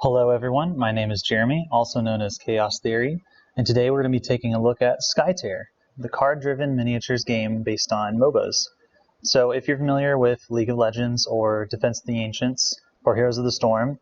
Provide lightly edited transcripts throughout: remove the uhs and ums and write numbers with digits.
Hello everyone, my name is Jeremy, also known as Chaos Theory, and today we're going to be taking a look at Skytear, the card-driven miniatures game based on MOBAs. So if you're familiar with League of Legends or Defense of the Ancients or Heroes of the Storm,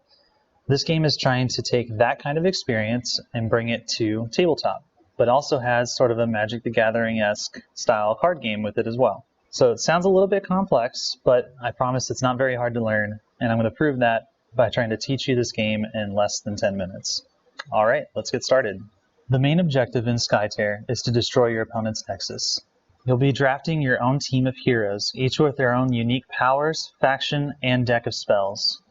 this game is trying to take that kind of experience and bring it to tabletop, but also has sort of a Magic the Gathering-esque style card game with it as well. So it sounds a little bit complex, but I promise it's not very hard to learn, and I'm going to prove that by trying to teach you this game in less than 10 minutes. Alright, let's get started. The main objective in Skytear is to destroy your opponent's nexus. You'll be drafting your own team of heroes, each with their own unique powers, faction, and deck of spells.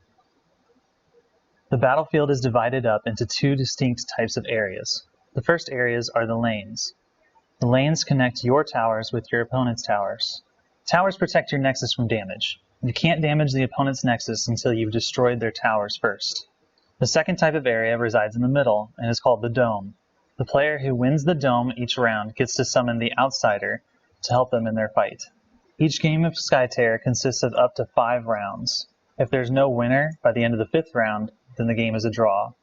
The battlefield is divided up into two distinct types of areas. The first areas are the lanes. The lanes connect your towers with your opponent's towers. Towers protect your nexus from damage. You can't damage the opponent's nexus until you've destroyed their towers first. The second type of area resides in the middle and is called the dome. The player who wins the dome each round gets to summon the outsider to help them in their fight. Each game of Skytear consists of up to 5 rounds. If there's no winner by the end of the 5th round, then the game is a draw.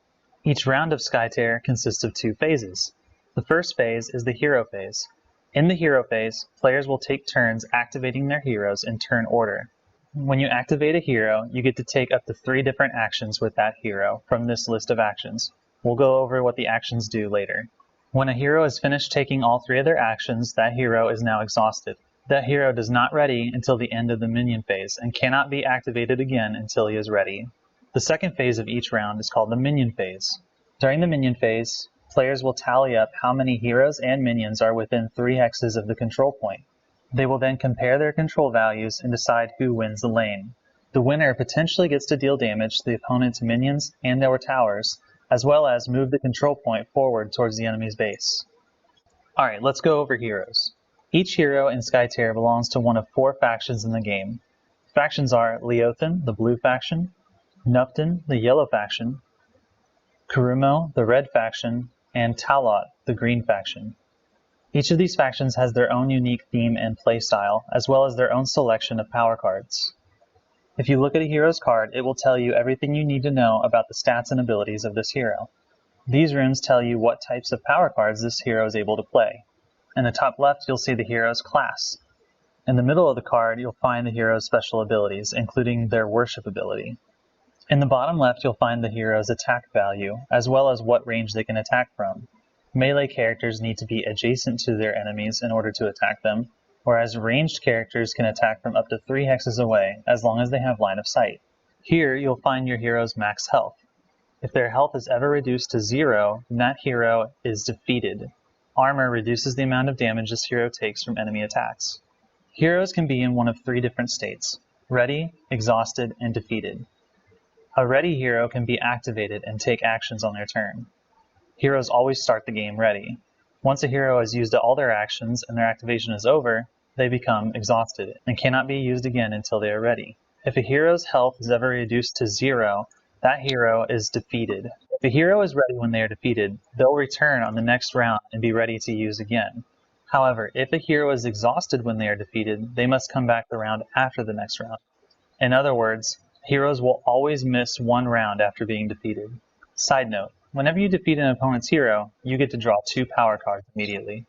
Each round of Skytear consists of 2 phases. The first phase is the hero phase. In the hero phase, players will take turns activating their heroes in turn order. When you activate a hero, you get to take up to 3 different actions with that hero from this list of actions. We'll go over what the actions do later. When a hero is finished taking all 3 of their actions, that hero is now exhausted. That hero does not ready until the end of the Minion Phase and cannot be activated again until he is ready. The second phase of each round is called the Minion Phase. During the Minion Phase, players will tally up how many heroes and minions are within 3 hexes of the control point. They will then compare their control values and decide who wins the lane. The winner potentially gets to deal damage to the opponent's minions and their towers, as well as move the control point forward towards the enemy's base. Alright, let's go over heroes. Each hero in Skytear belongs to one of 4 factions in the game. Factions are Leothan, the blue faction, Nupton, the yellow faction, Kurumo, the red faction, and Talot, the green faction. Each of these factions has their own unique theme and playstyle, as well as their own selection of power cards. If you look at a hero's card, it will tell you everything you need to know about the stats and abilities of this hero. These runes tell you what types of power cards this hero is able to play. In the top left, you'll see the hero's class. In the middle of the card, you'll find the hero's special abilities, including their worship ability. In the bottom left, you'll find the hero's attack value, as well as what range they can attack from. Melee characters need to be adjacent to their enemies in order to attack them, whereas ranged characters can attack from up to 3 hexes away as long as they have line of sight. Here you'll find your hero's max health. If their health is ever reduced to 0, then that hero is defeated. Armor reduces the amount of damage this hero takes from enemy attacks. Heroes can be in one of 3 different states: ready, exhausted, and defeated. A ready hero can be activated and take actions on their turn. Heroes always start the game ready. Once a hero has used all their actions and their activation is over, they become exhausted and cannot be used again until they are ready. If a hero's health is ever reduced to 0, that hero is defeated. If a hero is ready when they are defeated, they'll return on the next round and be ready to use again. However, if a hero is exhausted when they are defeated, they must come back the round after the next round. In other words, heroes will always miss 1 round after being defeated. Side note, whenever you defeat an opponent's hero, you get to draw 2 power cards immediately.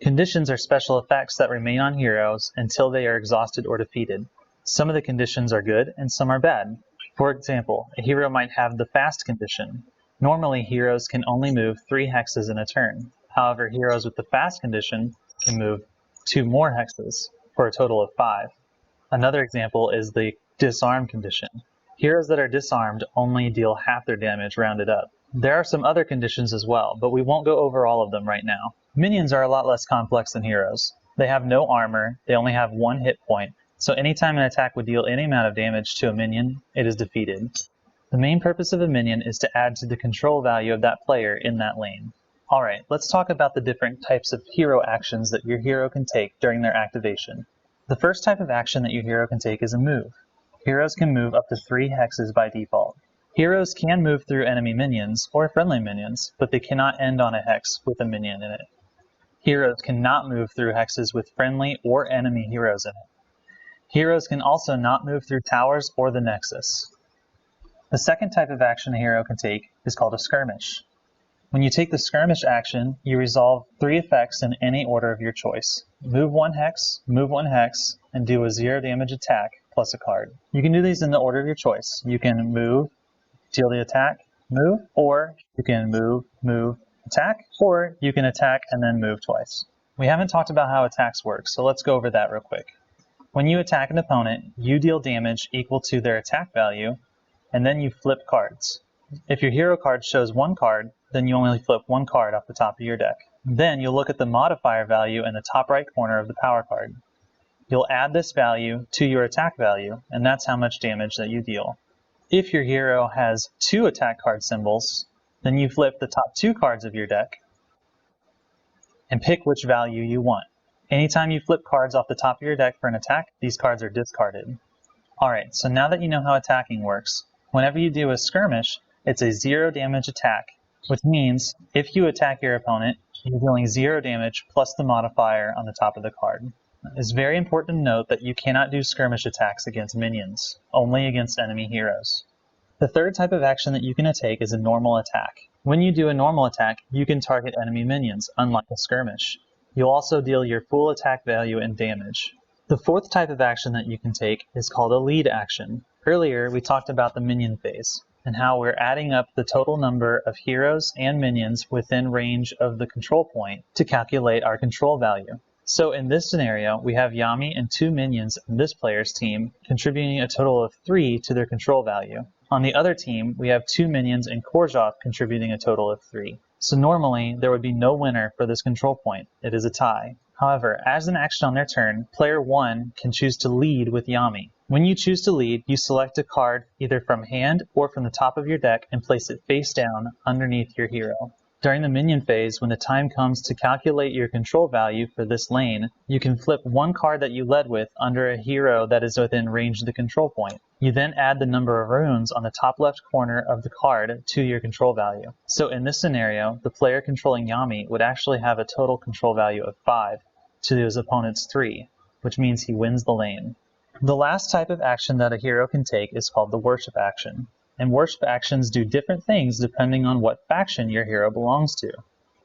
Conditions are special effects that remain on heroes until they are exhausted or defeated. Some of the conditions are good and some are bad. For example, a hero might have the fast condition. Normally, heroes can only move 3 hexes in a turn. However, heroes with the fast condition can move 2 more hexes, for a total of 5. Another example is the disarm condition. Heroes that are disarmed only deal half their damage rounded up. There are some other conditions as well, but we won't go over all of them right now. Minions are a lot less complex than heroes. They have no armor, they only have 1 hit point, so anytime an attack would deal any amount of damage to a minion, it is defeated. The main purpose of a minion is to add to the control value of that player in that lane. Alright, let's talk about the different types of hero actions that your hero can take during their activation. The first type of action that your hero can take is a move. Heroes can move up to 3 hexes by default. Heroes can move through enemy minions or friendly minions, but they cannot end on a hex with a minion in it. Heroes cannot move through hexes with friendly or enemy heroes in it. Heroes can also not move through towers or the Nexus. The second type of action a hero can take is called a skirmish. When you take the skirmish action, you resolve 3 effects in any order of your choice. Move 1 hex, and do a 0 damage attack plus a card. You can do these in the order of your choice. You can move, deal the attack, move, or you can move, attack, or you can attack and then move twice. We haven't talked about how attacks work, so let's go over that real quick. When you attack an opponent, you deal damage equal to their attack value, and then you flip cards. If your hero card shows 1 card, then you only flip 1 card off the top of your deck. Then you'll look at the modifier value in the top right corner of the power card. You'll add this value to your attack value, and that's how much damage that you deal. If your hero has 2 attack card symbols, then you flip the top 2 cards of your deck and pick which value you want. Anytime you flip cards off the top of your deck for an attack, these cards are discarded. Alright, so now that you know how attacking works, whenever you do a skirmish, it's a 0 damage attack, which means if you attack your opponent, you're dealing 0 damage plus the modifier on the top of the card. It's very important to note that you cannot do skirmish attacks against minions, only against enemy heroes. The third type of action that you can take is a normal attack. When you do a normal attack, you can target enemy minions, unlike a skirmish. You'll also deal your full attack value and damage. The fourth type of action that you can take is called a lead action. Earlier, we talked about the Minion Phase, and how we're adding up the total number of heroes and minions within range of the control point to calculate our control value. So in this scenario, we have Yami and 2 minions in this player's team, contributing a total of 3 to their control value. On the other team, we have 2 minions and Korzhov contributing a total of 3. So normally, there would be no winner for this control point. It is a tie. However, as an action on their turn, player 1 can choose to lead with Yami. When you choose to lead, you select a card either from hand or from the top of your deck and place it face down underneath your hero. During the Minion Phase, when the time comes to calculate your control value for this lane, you can flip 1 card that you led with under a hero that is within range of the control point. You then add the number of runes on the top left corner of the card to your control value. So in this scenario, the player controlling Yami would actually have a total control value of 5 to his opponent's 3, which means he wins the lane. The last type of action that a hero can take is called the worship action. And worship actions do different things depending on what faction your hero belongs to.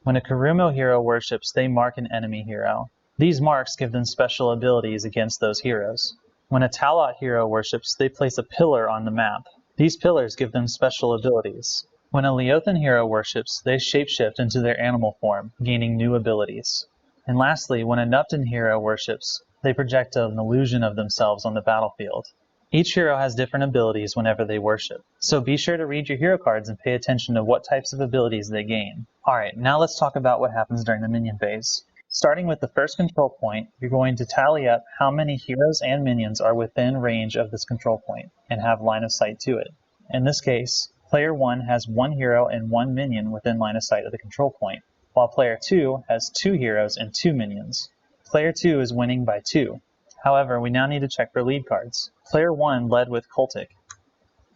When a Kurumo hero worships, they mark an enemy hero. These marks give them special abilities against those heroes. When a Talot hero worships, they place a pillar on the map. These pillars give them special abilities. When a Leothan hero worships, they shapeshift into their animal form, gaining new abilities. And lastly, when a Nupton hero worships, they project an illusion of themselves on the battlefield. Each hero has different abilities whenever they worship, so be sure to read your hero cards and pay attention to what types of abilities they gain. Alright, now let's talk about what happens during the Minion Phase. Starting with the first control point, you're going to tally up how many heroes and minions are within range of this control point, and have line of sight to it. In this case, player 1 has 1 hero and 1 minion within line of sight of the control point, while player 2 has 2 heroes and 2 minions. Player 2 is winning by 2. However, we now need to check for lead cards. Player 1 led with Cultic,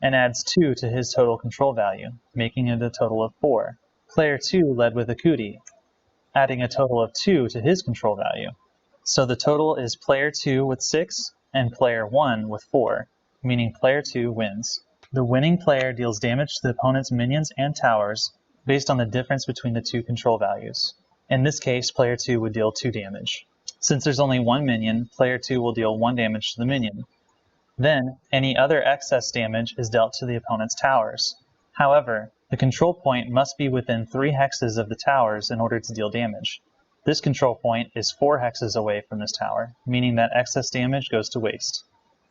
and adds 2 to his total control value, making it a total of 4. Player 2 led with Akuti, adding a total of 2 to his control value. So the total is player 2 with 6, and player 1 with 4, meaning player 2 wins. The winning player deals damage to the opponent's minions and towers based on the difference between the 2 control values. In this case, player 2 would deal 2 damage. Since there's only 1 minion, player 2 will deal 1 damage to the minion. Then, any other excess damage is dealt to the opponent's towers. However, the control point must be within 3 hexes of the towers in order to deal damage. This control point is 4 hexes away from this tower, meaning that excess damage goes to waste.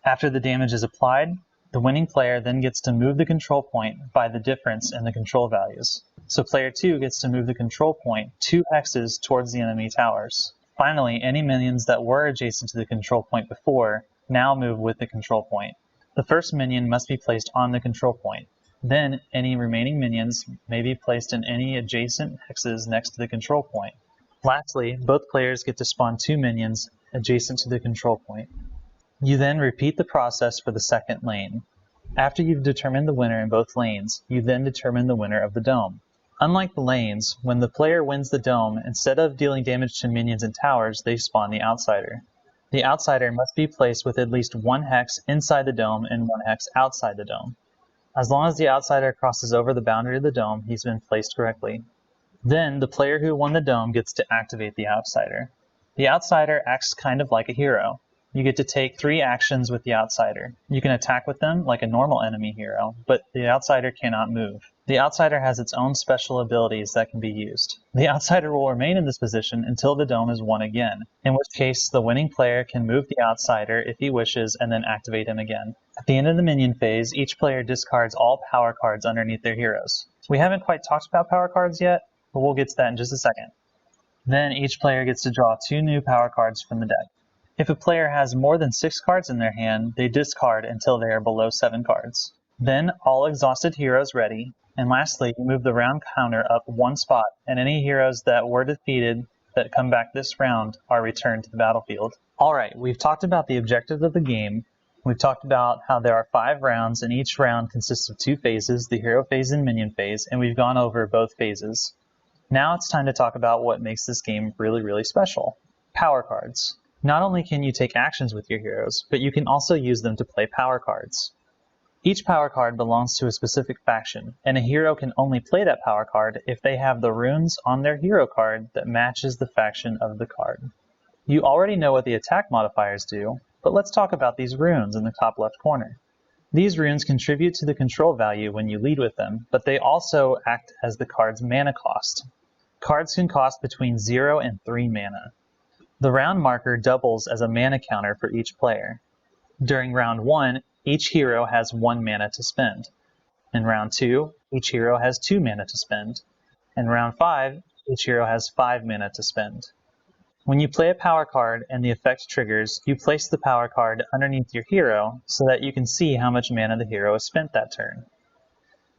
After the damage is applied, the winning player then gets to move the control point by the difference in the control values. So player 2 gets to move the control point 2 hexes towards the enemy towers. Finally, any minions that were adjacent to the control point before now move with the control point. The first minion must be placed on the control point. Then, any remaining minions may be placed in any adjacent hexes next to the control point. Lastly, both players get to spawn 2 minions adjacent to the control point. You then repeat the process for the second lane. After you've determined the winner in both lanes, you then determine the winner of the dome. Unlike the lanes, when the player wins the dome, instead of dealing damage to minions and towers, they spawn the outsider. The outsider must be placed with at least 1 hex inside the dome and 1 hex outside the dome. As long as the outsider crosses over the boundary of the dome, he's been placed correctly. Then the player who won the dome gets to activate the outsider. The outsider acts kind of like a hero. You get to take 3 actions with the outsider. You can attack with them like a normal enemy hero, but the outsider cannot move. The outsider has its own special abilities that can be used. The outsider will remain in this position until the dome is won again, in which case the winning player can move the outsider if he wishes and then activate him again. At the end of the minion phase, each player discards all power cards underneath their heroes. We haven't quite talked about power cards yet, but we'll get to that in just a second. Then each player gets to draw 2 new power cards from the deck. If a player has more than 6 cards in their hand, they discard until they are below 7 cards. Then all exhausted heroes ready, and lastly, you move the round counter up 1 spot, and any heroes that were defeated that come back this round are returned to the battlefield. Alright, we've talked about the objectives of the game. We've talked about how there are 5 rounds, and each round consists of 2 phases, the hero phase and minion phase, and we've gone over both phases. Now it's time to talk about what makes this game really special. Power cards. Not only can you take actions with your heroes, but you can also use them to play power cards. Each power card belongs to a specific faction, and a hero can only play that power card if they have the runes on their hero card that matches the faction of the card. You already know what the attack modifiers do, but let's talk about these runes in the top left corner. These runes contribute to the control value when you lead with them, but they also act as the card's mana cost. Cards can cost between 0 and 3 mana. The round marker doubles as a mana counter for each player. During round 1, each hero has 1 mana to spend. In round 2, each hero has 2 mana to spend. In round 5, each hero has 5 mana to spend. When you play a power card and the effect triggers, you place the power card underneath your hero so that you can see how much mana the hero has spent that turn.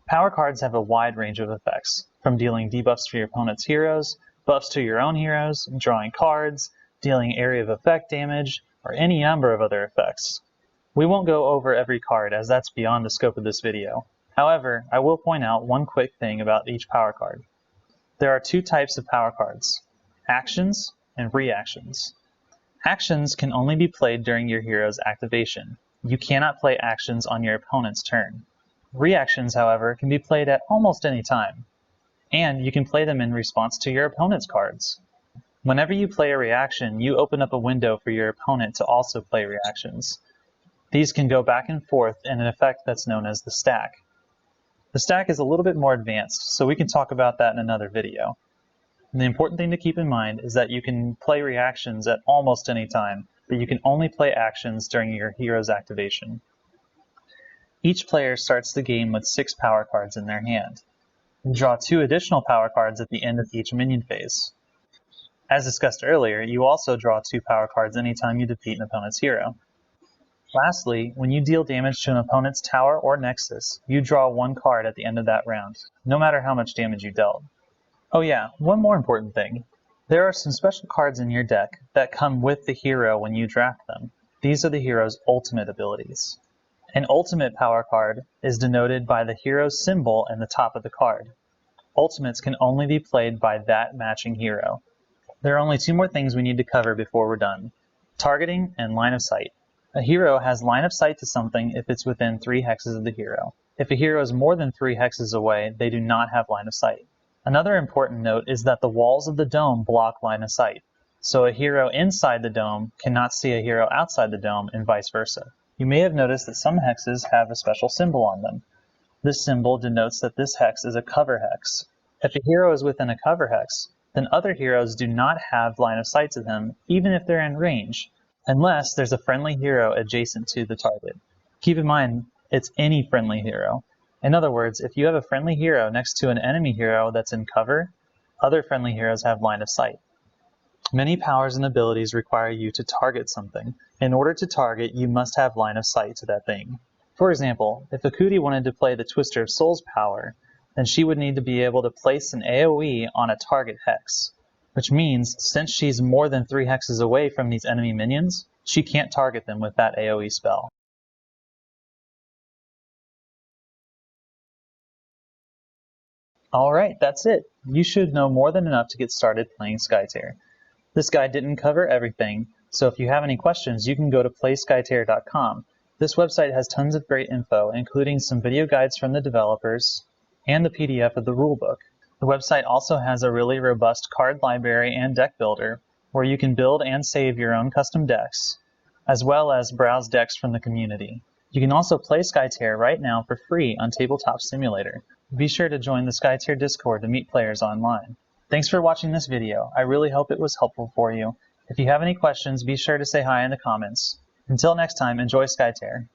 Power cards have a wide range of effects, from dealing debuffs for your opponent's heroes, buffs to your own heroes, drawing cards, dealing area of effect damage, or any number of other effects. We won't go over every card as that's beyond the scope of this video. However, I will point out one quick thing about each power card. There are 2 types of power cards, actions and reactions. Actions can only be played during your hero's activation. You cannot play actions on your opponent's turn. Reactions, however, can be played at almost any time, and you can play them in response to your opponent's cards. Whenever you play a reaction, you open up a window for your opponent to also play reactions. These can go back and forth in an effect that's known as the stack. The stack is a little bit more advanced, so we can talk about that in another video. And the important thing to keep in mind is that you can play reactions at almost any time, but you can only play actions during your hero's activation. Each player starts the game with 6 power cards in their hand. You draw 2 additional power cards at the end of each minion phase. As discussed earlier, you also draw 2 power cards anytime you defeat an opponent's hero. Lastly, when you deal damage to an opponent's tower or nexus, you draw 1 card at the end of that round, no matter how much damage you dealt. Oh yeah, one more important thing. There are some special cards in your deck that come with the hero when you draft them. These are the hero's ultimate abilities. An ultimate power card is denoted by the hero's symbol in the top of the card. Ultimates can only be played by that matching hero. There are only 2 more things we need to cover before we're done. Targeting and line of sight. A hero has line of sight to something if it's within 3 hexes of the hero. If a hero is more than 3 hexes away, they do not have line of sight. Another important note is that the walls of the dome block line of sight, so a hero inside the dome cannot see a hero outside the dome and vice versa. You may have noticed that some hexes have a special symbol on them. This symbol denotes that this hex is a cover hex. If a hero is within a cover hex, then other heroes do not have line of sight to them, even if they're in range, unless there's a friendly hero adjacent to the target. Keep in mind, it's any friendly hero. In other words, if you have a friendly hero next to an enemy hero that's in cover, other friendly heroes have line of sight. Many powers and abilities require you to target something. In order to target, you must have line of sight to that thing. For example, if Akuti wanted to play the Twister of Souls power, then she would need to be able to place an AoE on a target hex, which means since she's more than 3 hexes away from these enemy minions, she can't target them with that AoE spell. Alright, that's it. You should know more than enough to get started playing Skytear. This guide didn't cover everything, so if you have any questions, you can go to playskytear.com. This website has tons of great info, including some video guides from the developers and the PDF of the rulebook. The website also has a really robust card library and deck builder, where you can build and save your own custom decks, as well as browse decks from the community. You can also play Skytear right now for free on Tabletop Simulator. Be sure to join the Skytear Discord to meet players online. Thanks for watching this video. I really hope it was helpful for you. If you have any questions, be sure to say hi in the comments. Until next time, enjoy Skytear.